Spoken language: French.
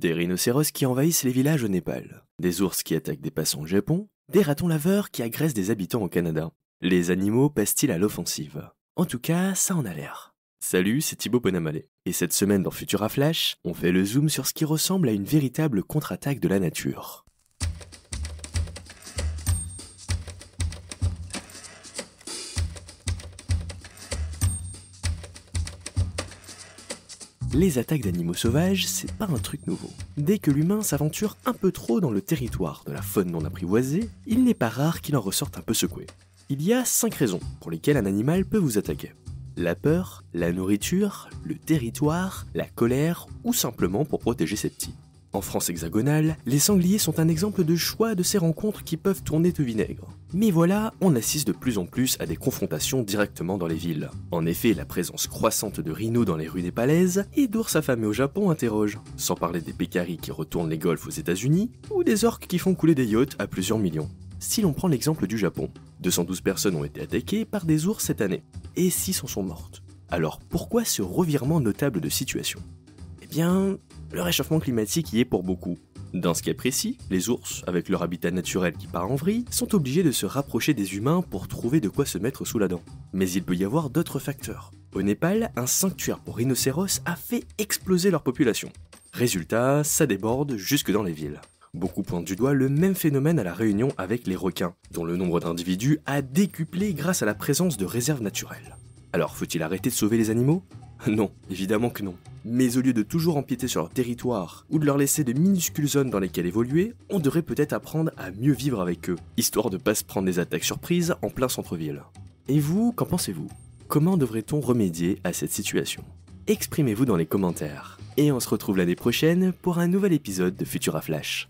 Des rhinocéros qui envahissent les villages au Népal, des ours qui attaquent des passants au Japon, des ratons laveurs qui agressent des habitants au Canada. Les animaux passent-ils à l'offensive? En tout cas, ça en a l'air. Salut, c'est Thibaut Bonamallé. Et cette semaine dans Futura Flash, on fait le zoom sur ce qui ressemble à une véritable contre-attaque de la nature. Les attaques d'animaux sauvages, c'est pas un truc nouveau. Dès que l'humain s'aventure un peu trop dans le territoire de la faune non apprivoisée, il n'est pas rare qu'il en ressorte un peu secoué. Il y a 5 raisons pour lesquelles un animal peut vous attaquer. La peur, la nourriture, le territoire, la colère ou simplement pour protéger ses petits. En France hexagonale, les sangliers sont un exemple de choix de ces rencontres qui peuvent tourner au vinaigre. Mais voilà, on assiste de plus en plus à des confrontations directement dans les villes. En effet, la présence croissante de rhinos dans les rues népalaises et d'ours affamés au Japon interroge. Sans parler des pécaris qui retournent les golfs aux États-Unis ou des orques qui font couler des yachts à plusieurs millions. Si l'on prend l'exemple du Japon, 212 personnes ont été attaquées par des ours cette année, et 6 en sont mortes. Alors pourquoi ce revirement notable de situation? Eh bien, le réchauffement climatique y est pour beaucoup. Dans ce cas précis, les ours, avec leur habitat naturel qui part en vrille, sont obligés de se rapprocher des humains pour trouver de quoi se mettre sous la dent. Mais il peut y avoir d'autres facteurs. Au Népal, un sanctuaire pour rhinocéros a fait exploser leur population. Résultat, ça déborde jusque dans les villes. Beaucoup pointent du doigt le même phénomène à la Réunion avec les requins, dont le nombre d'individus a décuplé grâce à la présence de réserves naturelles. Alors faut-il arrêter de sauver les animaux? Non, évidemment que non. Mais au lieu de toujours empiéter sur leur territoire ou de leur laisser de minuscules zones dans lesquelles évoluer, on devrait peut-être apprendre à mieux vivre avec eux, histoire de pas se prendre des attaques surprises en plein centre-ville. Et vous, qu'en pensez-vous? Comment devrait-on remédier à cette situation? Exprimez-vous dans les commentaires. Et on se retrouve l'année prochaine pour un nouvel épisode de Futura Flash.